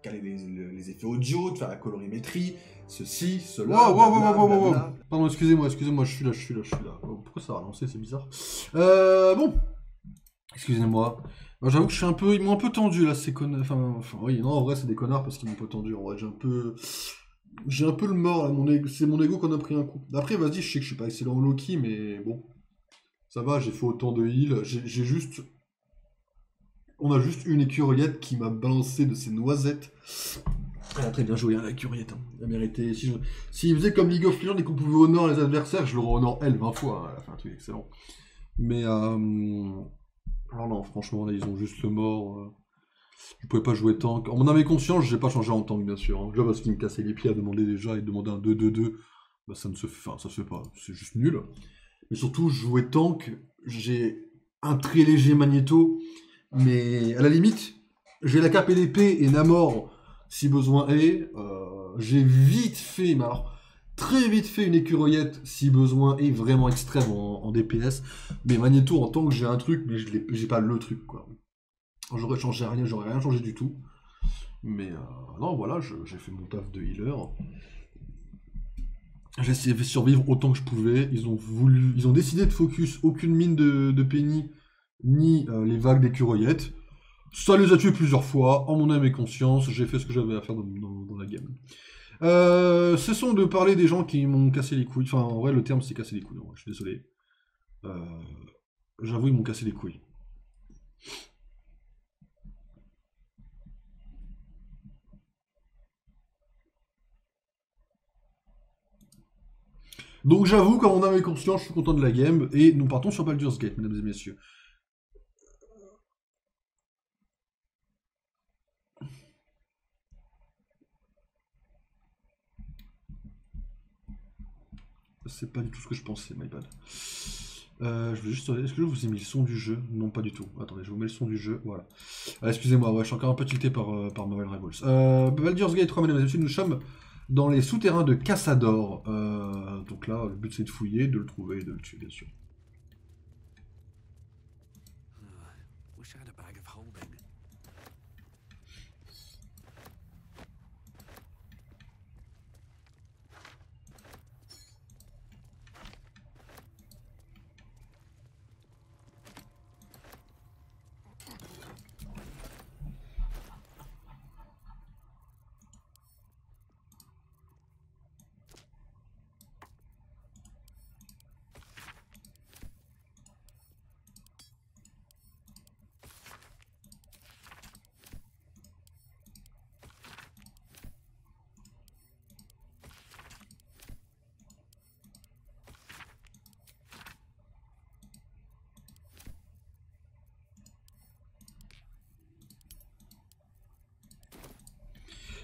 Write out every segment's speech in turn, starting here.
caler les effets audio, de faire la colorimétrie, ceci, cela, blablabla. Pardon, excusez-moi, je suis là. Oh, pourquoi ça a relancé, c'est bizarre. Bon, excusez-moi. Moi, j'avoue que ils m'ont un peu tendu là, ces connards. Enfin, oui, non, en vrai, c'est des connards parce qu'ils m'ont pas tendu. En vrai, j'ai un peu le mort là. C'est mon ego qu'on a pris un coup. Après, vas-y, je sais que je suis pas excellent en Loki, mais bon, ça va. J'ai fait autant de heal. On a juste une écureuillette qui m'a balancé de ses noisettes. Elle a très bien joué, hein, l'écureuillette. Hein. Elle méritait. S'il faisait comme League of Legends et qu'on pouvait honorer les adversaires, je l'aurais honoré elle 20 fois. Hein. Elle a fait un truc excellent. Mais alors non, franchement, là, ils ont juste le mort. Je pouvais pas jouer tank. En mon âme et conscience, j'ai pas changé en tank, bien sûr. Hein. Déjà parce qu'il me cassait les pieds à demander déjà et demander un 2-2-2. Bah, ça se fait pas. C'est juste nul. Mais surtout, jouer tank, j'ai un très léger magnéto. Mais à la limite, j'ai la cape et l'épée et Namor, si besoin est. J'ai vite fait, mais alors très vite fait une écureuillette, si besoin est, vraiment extrême en DPS. Mais Magneto, en tant que j'ai un truc, mais j'ai pas le truc, quoi. J'aurais rien changé du tout. Mais non, voilà, j'ai fait mon taf de healer. J'ai essayé de survivre autant que je pouvais. Ils ont décidé de focus aucune mine de Penny, ni les vagues d'écureuillettes. Ça les a tués plusieurs fois, en mon âme et conscience, j'ai fait ce que j'avais à faire dans la game. Cessons de parler des gens qui m'ont cassé les couilles. Enfin, en vrai, le terme c'est casser les couilles, je suis désolé. J'avoue, ils m'ont cassé les couilles. Donc j'avoue, quand mon âme est conscience, je suis content de la game, et nous partons sur Baldur's Gate, mesdames et messieurs. C'est pas du tout ce que je pensais, my bad. Je veux juste... Est-ce que je vous ai mis le son du jeu? Non, pas du tout. Attendez, je vous mets le son du jeu, voilà. Excusez-moi, ouais, je suis encore un peu tilté par Marvel Rivals. Baldur's Gate 3, mesdames et messieurs, nous sommes dans les souterrains de Cassador. Donc là, le but c'est de fouiller, de le trouver et de le tuer, bien sûr.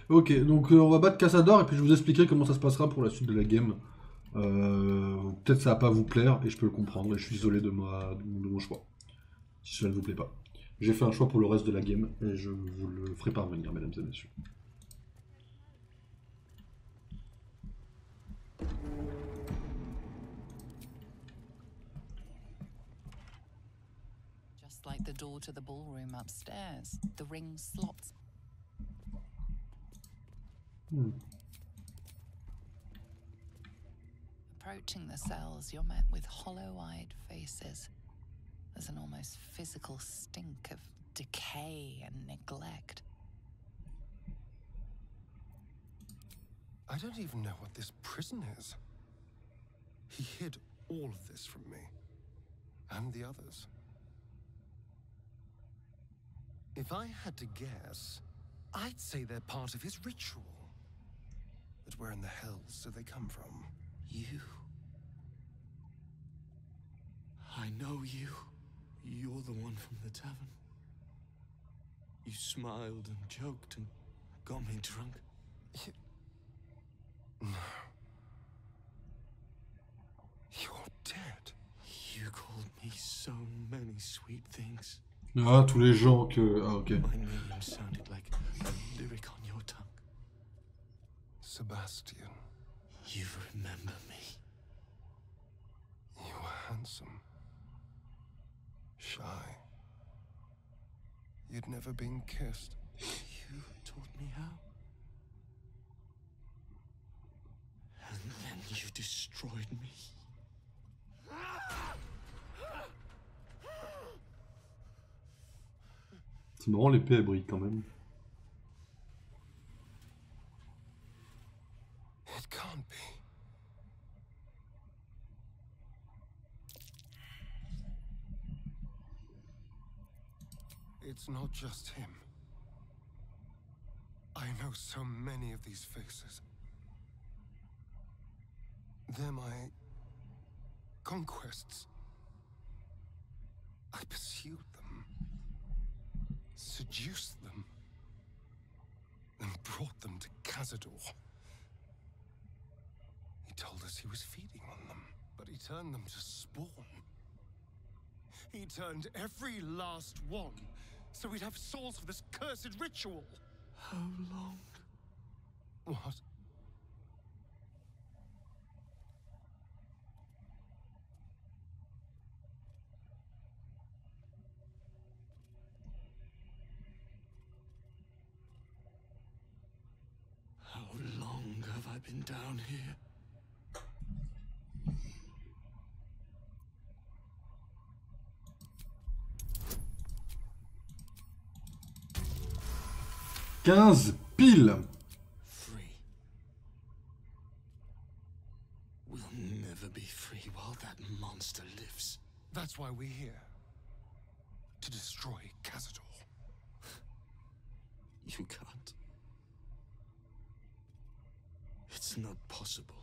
Ok, donc on va battre Cassador et puis je vous expliquerai comment ça se passera pour la suite de la game. Peut-être ça va pas vous plaire et je peux le comprendre et je suis désolé de mon choix. Si cela ne vous plaît pas. J'ai fait un choix pour le reste de la game et je vous le ferai parvenir, mesdames et messieurs. Just like the door to the ballroom upstairs, the ring slots. Approaching the cells, you're met with hollow-eyed faces. There's an almost physical stink of decay and neglect. I don't even know what this prison is. He hid all of this from me. And the others. If I had to guess, I'd say they're part of his ritual. But where in the hells do they come from? You. I know you. You're the one from the tavern. You smiled and joked and got me drunk. No. You're dead. You called me so many sweet things. Ah, tous les gens que... Ah, ok. My name sounded like a lyric on your tongue. Sebastian. You remember me. You were handsome. Shy. You'd never been kissed. You You taught me how. And then you destroyed me. C'est marrant, l'épée elle brille quand même. It can't be. It's not just him. I know so many of these faces. They're my conquests. I pursued them, seduced them, and brought them to Cazador. He told us he was feeding on them, but he turned them to spawn. He turned every last one, so we'd have souls for this cursed ritual. How long? What? How long have I been down here? Pile. Free. We'll never be free while that monster lives. That's why we're here. To destroy Cazador. You can't. It's not possible.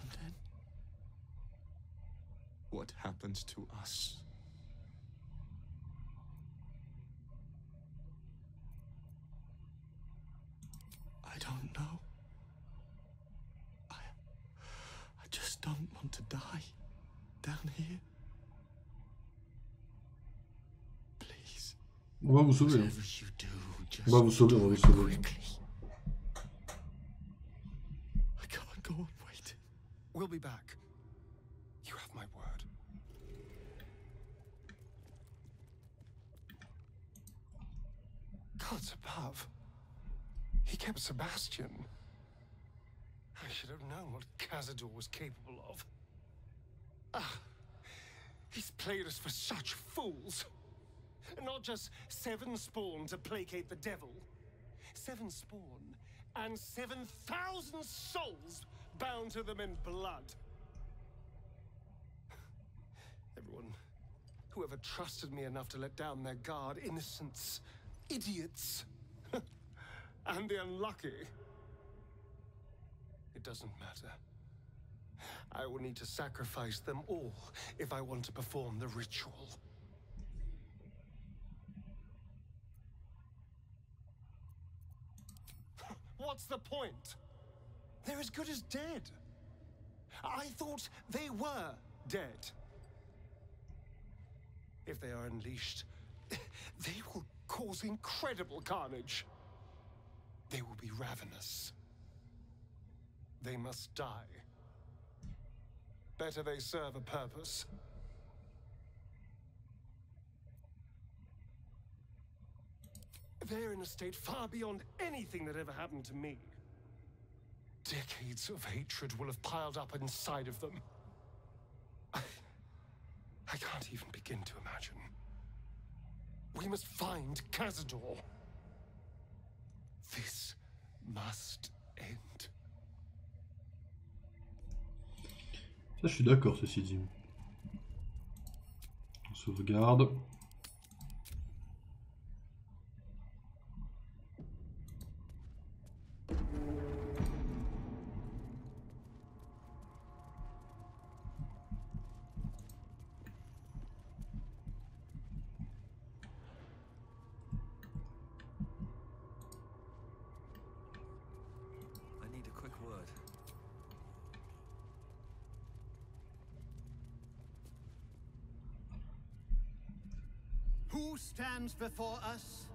And then? What happens to us? I don't know. I just don't want to die down here. Please. On va vous sauver. Whatever you do, just On va vous sauver, on va vous sauver. quickly. I can't go on waiting. We'll be back. You have my word. Gods above. He kept Sebastian. I should have known what Cazador was capable of. Ah, he's played us for such fools. Not just 7 spawn to placate the devil. 7 spawn and 7,000 souls bound to them in blood. Everyone, whoever trusted me enough to let down their guard, innocents, idiots, and the unlucky. It doesn't matter. I will need to sacrifice them all if I want to perform the ritual. What's the point? They're as good as dead. I thought they were dead. If they are unleashed, they will cause incredible carnage. They will be ravenous. They must die. Better they serve a purpose. They're in a state far beyond anything that ever happened to me. Decades of hatred will have piled up inside of them. I can't even begin to imagine. We must find Cazador. This must end. Ça, je suis d'accord, ceci dit. On sauvegarde. I need a quick word. Who stands before us?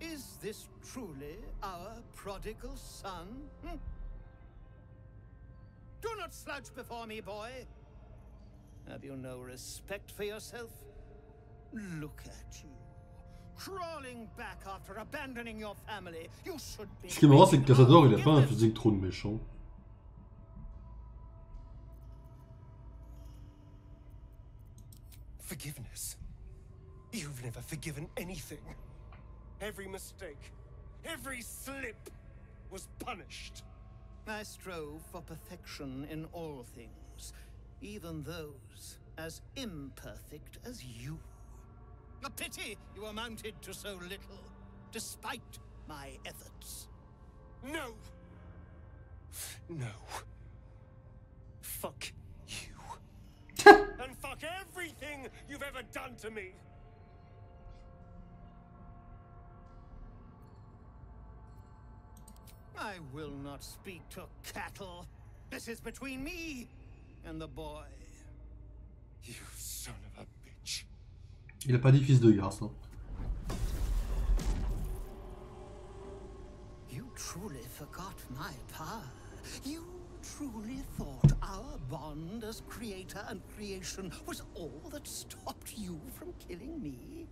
Is this truly our prodigal son? Hmm? Do not slouch before me, boy. Have you no respect for yourself? Look at you. Crawling back after abandoning your family. You should be. Ce qui est marrant, c'est que Cazador, il a pas un physique trop de méchant. Forgiveness? You've never forgiven anything. Every mistake, every slip was punished. I strove for perfection in all things, even those as imperfect as you. A pity you amounted to so little, despite my efforts. No! No. Fuck you. And fuck everything you've ever done to me! I will not speak to cattle. This is between me and the boy. You son of a bitch. Il a pas dit fils de garce, hein. You truly forgot my power. You truly thought our bond as creator and creation was all that stopped you from killing me?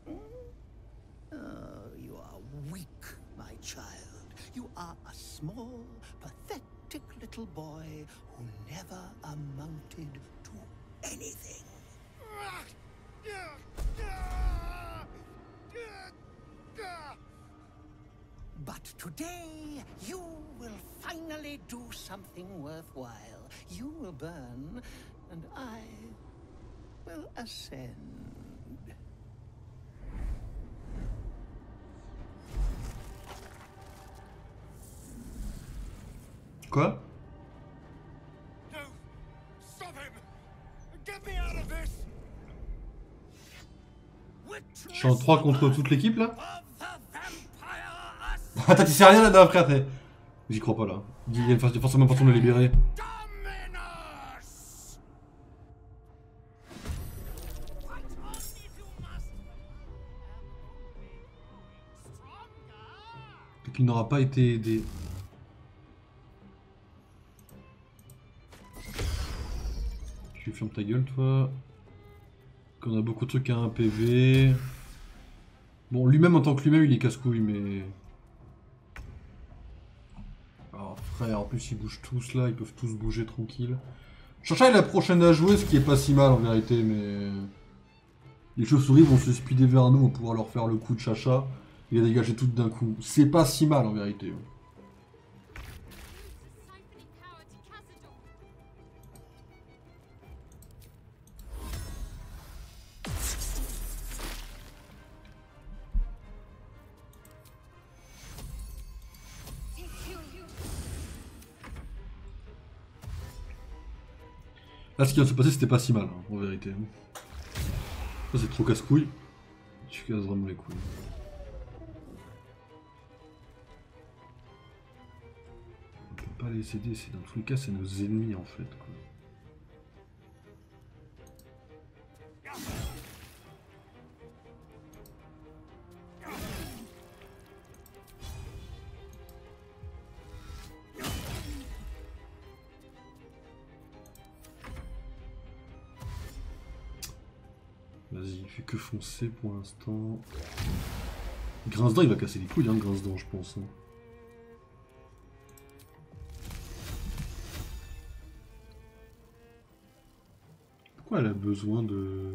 Oh, you are weak, my child. You are a small, pathetic little boy who never amounted to anything. But today, you will finally do something worthwhile. You will burn, and I will ascend. Quoi? No! Stop him! Get me out of this! Je suis en 3 contre toute l'équipe là? Attends, tu sais rien là-dedans après, après. J'y crois pas là. Il y a forcément pas de le libérer. Donc il n'aura pas été aidé. Tu fermes ta gueule toi. Qu'on a beaucoup de trucs à 1 PV. Bon, lui-même en tant que lui-même il est casse-couille mais... Alors frère, en plus ils bougent tous là, ils peuvent tous bouger tranquille. Chacha est la prochaine à jouer, ce qui est pas si mal en vérité, mais... Les chauves-souris vont se speeder vers nous, on va pouvoir leur faire le coup de Chacha et les dégager toutes d'un coup. C'est pas si mal en vérité. Là, ce qui vient de se passer, c'était pas si mal, hein, en vérité. Ça, c'est trop casse-couille. Tu casses vraiment les couilles. On peut pas les aider, c'est dans tous les cas, c'est nos ennemis en fait, quoi. Vas-y, il fait que foncer pour l'instant. Grincedent, il va casser les couilles, hein, Grincedent, je pense. Hein. Pourquoi elle a besoin de...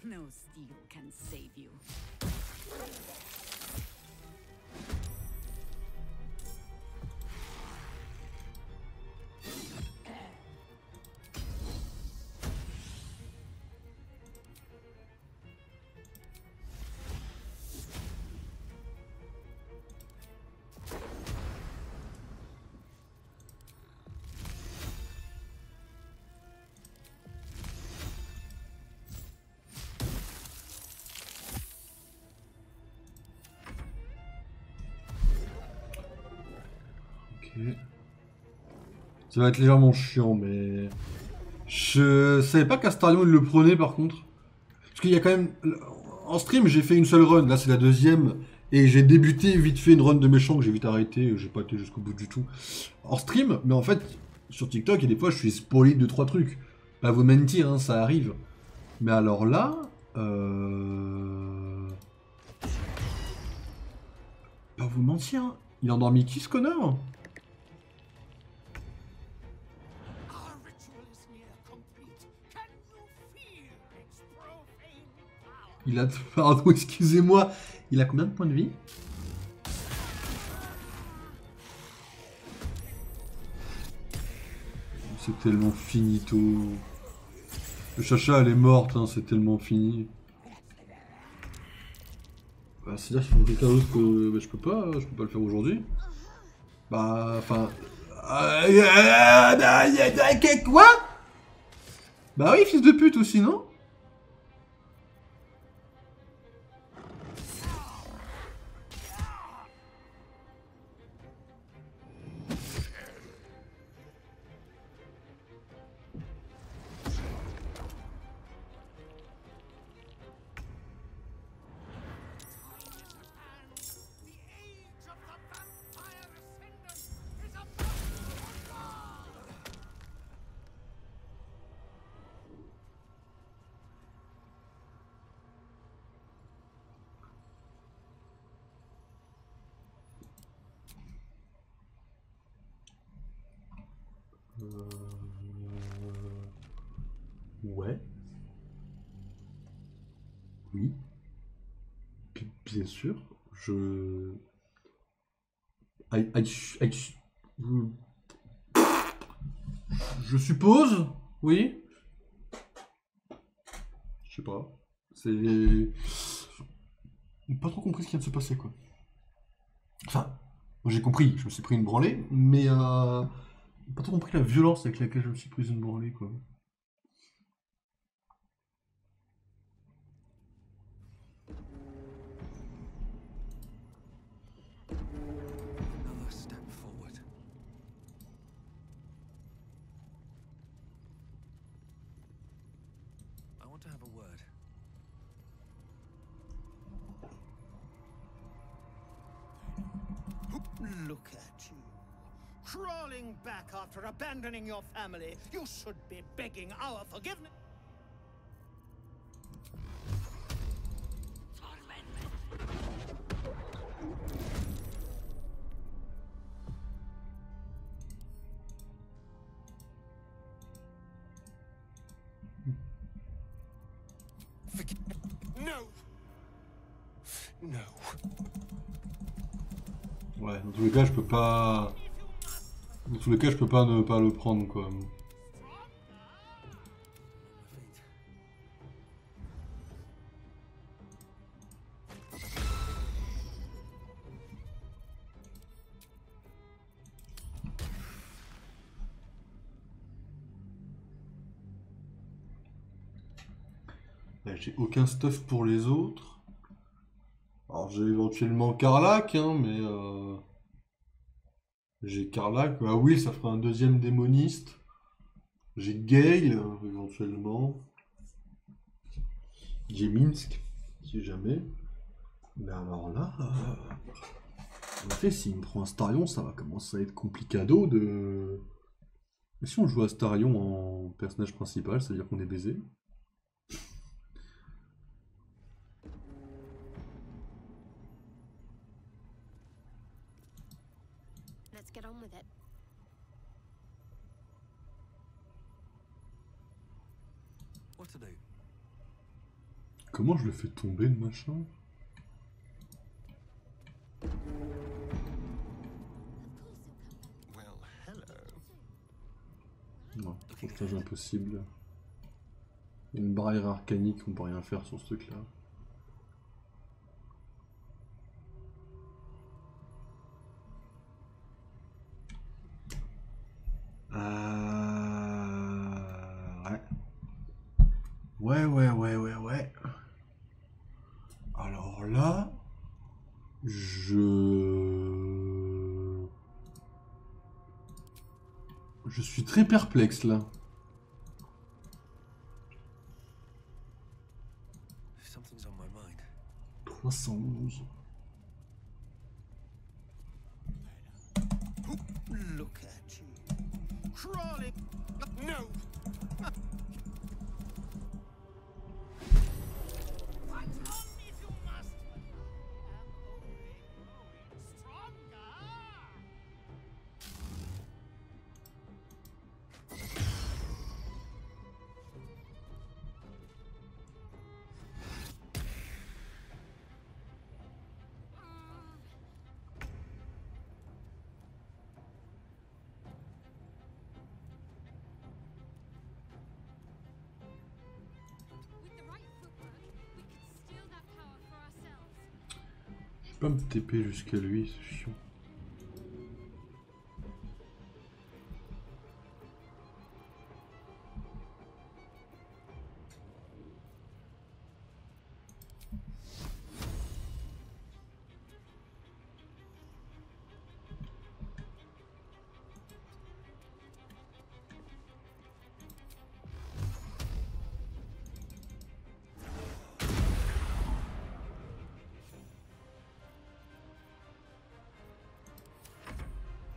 No steel can save you. Ça va être légèrement chiant, mais... Je savais pas qu'Astarion il le prenait par contre. Parce qu'il y a quand même... En stream, j'ai fait une seule run, là c'est la deuxième. Et j'ai débuté vite fait une run de méchant que j'ai vite arrêté, j'ai pas été jusqu'au bout du tout. En stream, mais en fait, sur TikTok, il y a des fois je suis spoilé de 2-3 trucs. Pas vous mentir, hein, ça arrive. Mais alors là... Pas vous mentir, hein. Il a endormi qui ce connard? Our ritual is near complete. Can you feel its profane power? Il a... Pardon, excusez-moi. Il a combien de points de vie? C'est tellement finito. Le chacha, elle est morte, hein, c'est tellement fini. Bah, c'est-à-dire qu'il faut quelqu'un d'autre que... Bah, je peux pas le faire aujourd'hui. Bah, enfin... Quoi? Bah oui, fils de pute aussi, non? Ouais. Oui. Bien sûr. Je suppose. Oui. Je sais pas. C'est... Pas trop compris ce qui vient de se passer, quoi. Enfin, j'ai compris, je me suis pris une branlée, mais pas trop compris la violence avec laquelle je me suis pris une branlée, quoi. Another step forward. I want to have a word. Look at you. Crawling back after abandoning your family. You should be begging our forgiveness. No! No. Ouais, dans tous les cas, je peux pas... Dans tous les cas, je peux pas ne pas le prendre, quoi. Là, j'ai aucun stuff pour les autres. Alors j'ai éventuellement Karlach, hein, mais j'ai Karlach. Ah oui, ça fera un deuxième démoniste. J'ai Gale, éventuellement. J'ai Minsk, si jamais. Mais alors là... En fait, s'il me prend un Starion, ça va commencer à être complicado de... Mais si on joue à Starion en personnage principal, ça veut dire qu'on est baisé. Let's get on with it. What to do? Comment je le fais tomber, le machin? Well, hello. Non, sauvetage impossible. Une barrière arcanique, on peut rien faire sur ce truc-là. Ouais. Ouais. Alors là, je suis très perplexe là. Something's on my mind. 311. Look at you. Crawling. No! peux pas me TP jusqu'à lui, c'est chiant.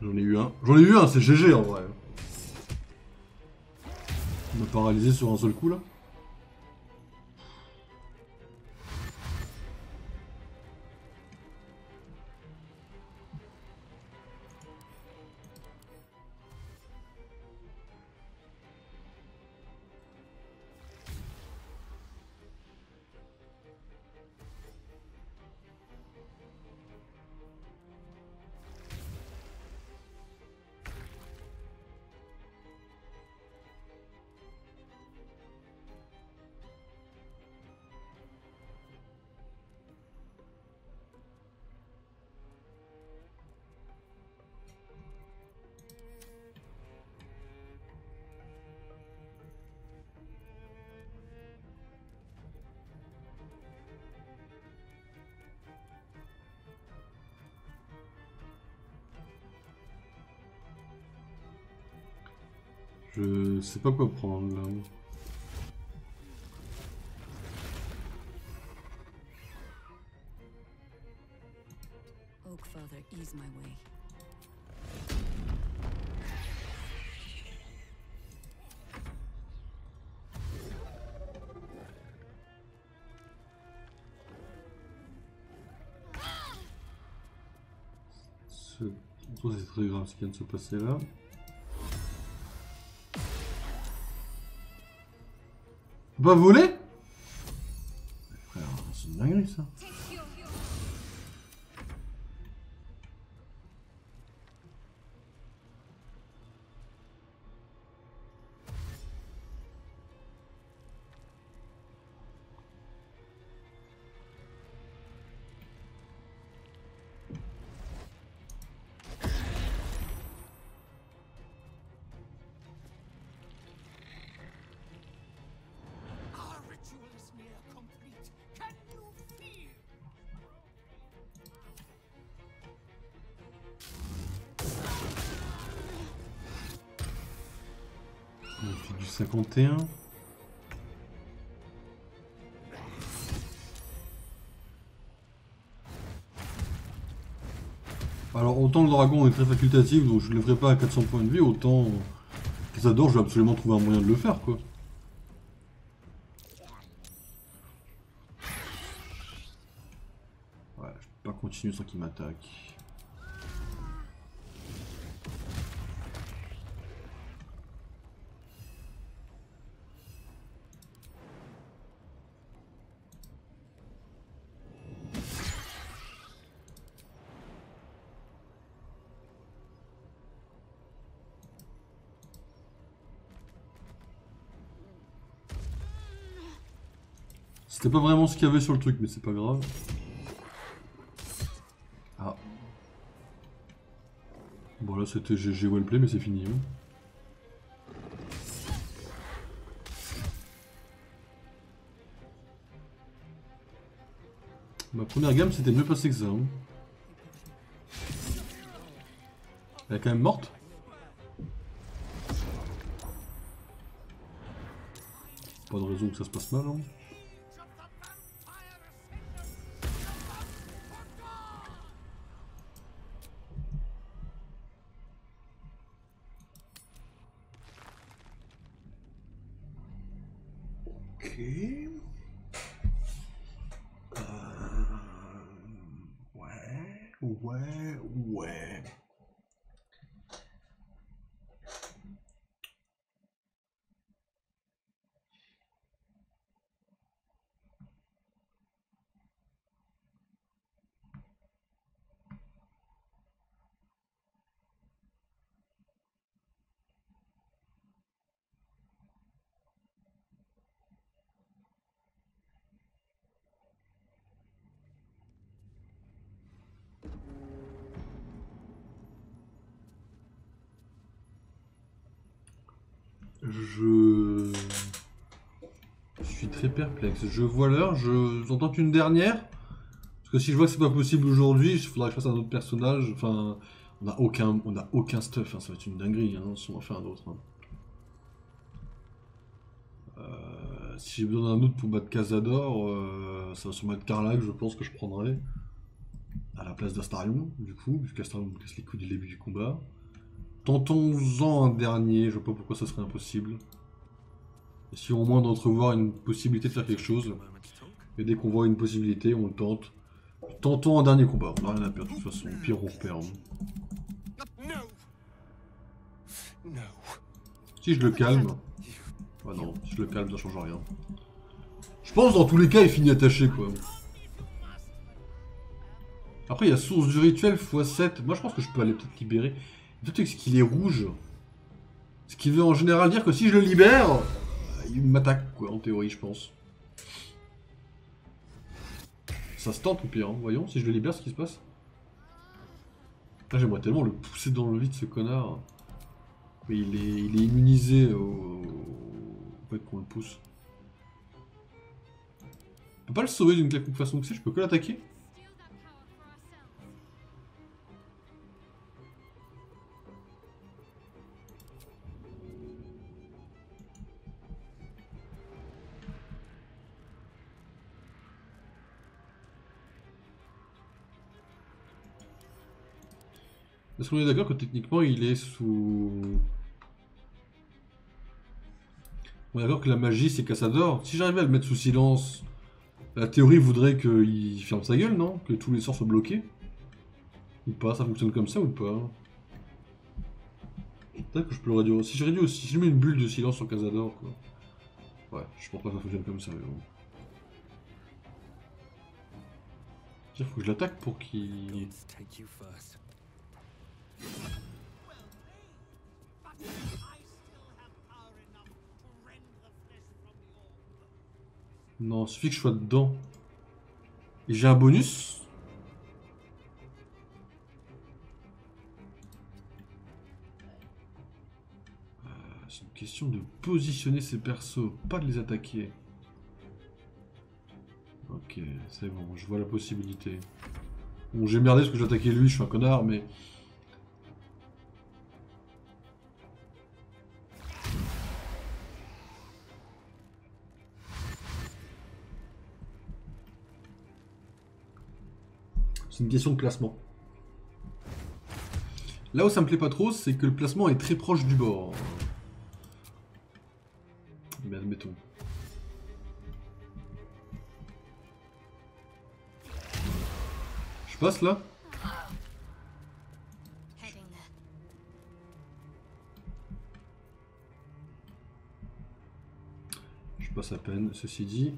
J'en ai eu un, c'est GG en vrai. Il m'a paralysé sur un seul coup là. Je sais pas quoi prendre là. Oakfather, ease my way. C'est très grave ce qui vient de se passer là. Pas voler? Frère, c'est une dinguerie ça. Our ritual is near complete. Can you feel? On fait du 51. Alors autant le dragon est très facultatif, donc je ne le ferai pas à 400 points de vie, autant Cazador, je vais absolument trouver un moyen de le faire quoi. Ouais, je peux pas continuer sans qu'il m'attaque. C'était pas vraiment ce qu'il y avait sur le truc, mais c'est pas grave. Ah. Bon là c'était GG wellplay, mais c'est fini. Hein. Ma première gamme c'était mieux passé que ça. Hein. Elle est quand même morte. Pas de raison que ça se passe mal. Hein. Ok. Ouais. Je suis très perplexe. Je vois l'heure, j'en tente une dernière. Parce que si je vois que c'est pas possible aujourd'hui, il faudra que je fasse un autre personnage. Enfin, on a aucun stuff, hein. Ça va être une dinguerie, hein, si on en fait un autre. Hein. Si j'ai besoin d'un autre pour battre Cazador, ça va sûrement être Karlach, je pense que je prendrai. À la place d'Astarion, du coup, vu qu'Astarion me casse les couilles dès le début du combat. Tentons-en un dernier, je vois pas pourquoi ça serait impossible. Essayons au moins d'entrevoir une possibilité de faire quelque chose. Et dès qu'on voit une possibilité, on le tente. Tentons un dernier combat, on n'a rien à perdre de toute façon, au pire on repère. Hein. Si je le calme... Ah non, si je le calme, ça change rien. Je pense dans tous les cas, il finit attaché quoi. Après, il y a source du rituel x7. Moi, je pense que je peux aller peut-être libérer. Le truc, c'est qu'il est rouge. Ce qui veut en général dire que si je le libère, il m'attaque, quoi, en théorie, je pense. Ça se tente, au pire, hein. Voyons, si je le libère, ce qui se passe. Là, j'aimerais tellement le pousser dans le vide, ce connard. Mais il est immunisé au fait qu'on le pousse. Je peux pas le sauver d'une quelconque façon que c'est, je peux que l'attaquer. Est-ce qu'on est d'accord que techniquement il est sous... On est d'accord que la magie c'est Cazador. Si j'arrivais à le mettre sous silence, la théorie voudrait qu'il ferme sa gueule, non? Que tous les sorts soient bloqués? Ou pas? Ça fonctionne comme ça ou pas? Peut-être que je peux le réduire. Si je réduis aussi, si je mets une bulle de silence sur Cazador, quoi. Ouais, je pense pas que ça fonctionne comme ça, mais bon. Il faut que je l'attaque pour qu'il... Non, il suffit que je sois dedans. Et j'ai un bonus. C'est une question de positionner ces persos, pas de les attaquer. Ok, c'est bon, je vois la possibilité. Bon, j'ai merdé parce que j'ai attaqué lui, je suis un connard, mais... C'est une question de placement. Là où ça me plaît pas trop, c'est que le placement est très proche du bord. Mais admettons. Je passe là? Je passe à peine, ceci dit.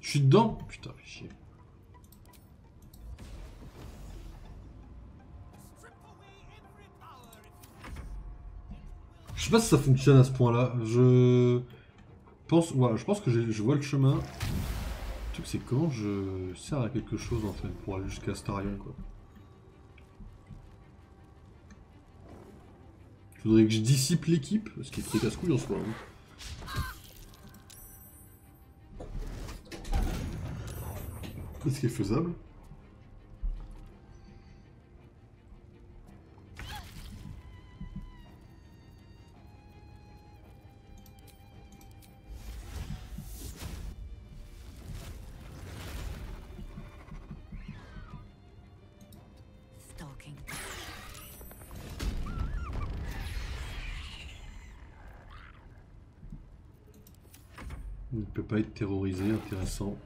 Je suis dedans? Putain, fais chier. Je sais pas si ça fonctionne à ce point-là. Je pense que je vois le chemin. Le truc, c'est comment je sers à quelque chose en fait pour aller jusqu'à Astarion, quoi. Il faudrait que je dissipe l'équipe, ce qui est très casse-couille en soi. Hein. Est-ce qu'il est faisable? Stalking. Il ne peut pas être terrorisé, intéressant.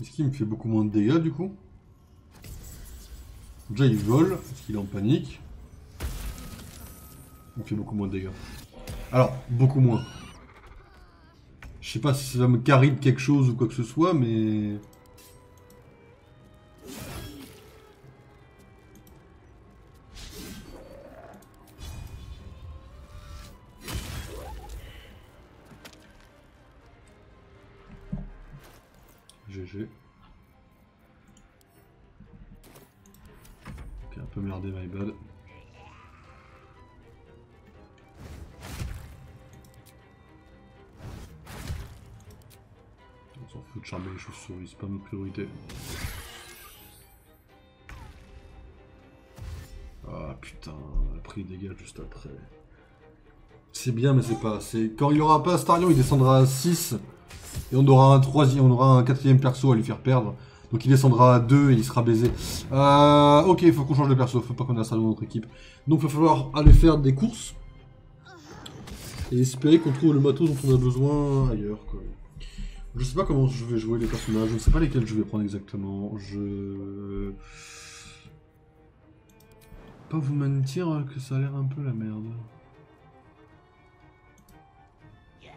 Est-ce qu'il me fait beaucoup moins de dégâts du coup? Déjà il vole, parce qu'il est en panique. Il me fait beaucoup moins de dégâts. Alors, beaucoup moins. Je sais pas si ça va me carry de quelque chose ou quoi que ce soit, mais... GG. Ok, un peu merdé, my bad. On s'en fout de charmer les chauves-souris, c'est pas notre priorité. Ah putain, on a pris des dégâts juste après. C'est bien, mais c'est pas assez. Quand il aura pas Astarion, il descendra à 6. Et on aura un troisième, on aura un quatrième perso à lui faire perdre. Donc il descendra à 2 et il sera baisé. Ok, il faut qu'on change de perso, faut pas qu'on ait Astarion dans notre équipe. Donc il va falloir aller faire des courses. Et espérer qu'on trouve le matos dont on a besoin ailleurs, quoi. Je sais pas comment je vais jouer les personnages, je ne sais pas lesquels je vais prendre exactement. Pas vous mentir que ça a l'air un peu la merde. Je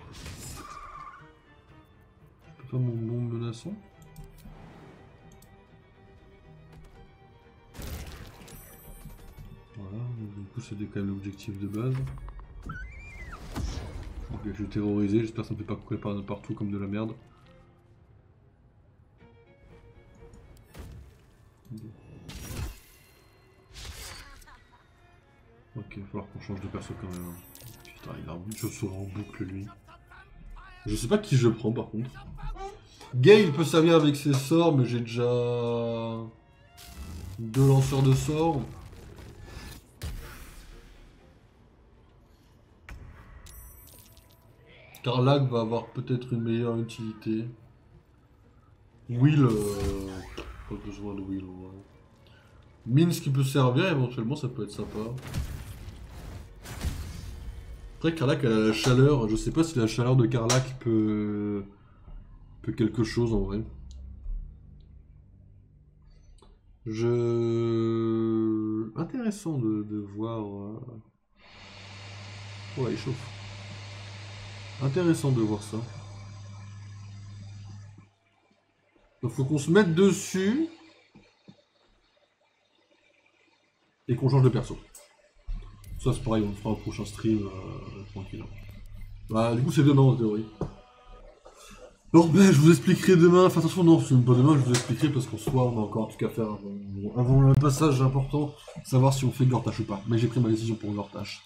peux faire mon bon menaçant. Voilà, du coup c'est quand même l'objectif de base. Ok, je vais terroriser, j'espère que ça ne me fait pas courir partout comme de la merde. Ok, il va falloir qu'on change de perso quand même. Putain, il a un chauve-souris en boucle lui. Je sais pas qui je prends par contre. Gale peut servir avec ses sorts, mais j'ai déjà 2 lanceurs de sorts. Karlach va avoir peut-être une meilleure utilité. Will, pas besoin de Will. Ouais. Minsk qui peut servir, éventuellement ça peut être sympa. Après Karlach elle a la chaleur, je sais pas si la chaleur de Karlach peut quelque chose en vrai. Intéressant de voir... Ouais, il chauffe. Intéressant de voir ça. Donc faut qu'on se mette dessus. Et qu'on change de perso. Ça c'est pareil, on fera un prochain stream tranquille. Bah du coup c'est demain en théorie. Alors ben je vous expliquerai demain, enfin attention non, c'est même pas demain, je vous expliquerai parce qu'en soi on a encore un truc à faire avant le passage important, savoir si on fait Gortash ou pas. Mais j'ai pris ma décision pour Gortash.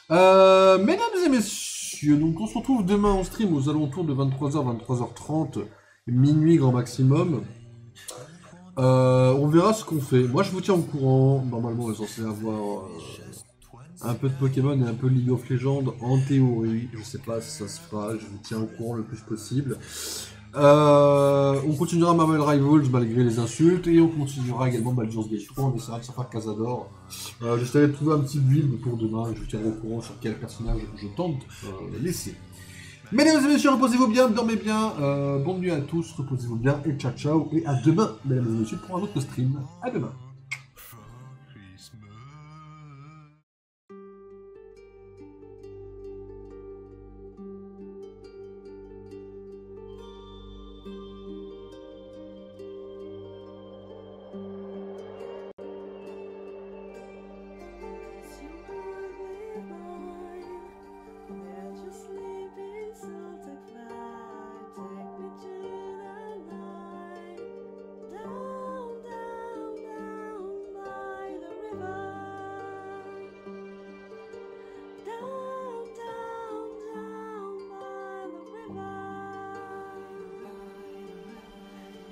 Mesdames et messieurs, donc on se retrouve demain en stream aux alentours de 23h, 23h30, minuit grand maximum. On verra ce qu'on fait. Moi je vous tiens au courant, normalement on est censé avoir un peu de Pokémon et un peu de League of Legends en théorie. Je sais pas si ça se fera, je vous tiens au courant le plus possible. On continuera Marvel Rivals malgré les insultes et on continuera également Baldur's Gate 3, on essaiera de s'en faire Cazador. J'essaierai de trouver un petit build pour demain et je vous tiendrai au courant sur quel personnage je tente laisser. Mesdames et messieurs, reposez-vous bien, dormez bien, bonne nuit à tous, reposez-vous bien et ciao ciao et à demain mesdames et messieurs pour un autre stream. À demain.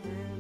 And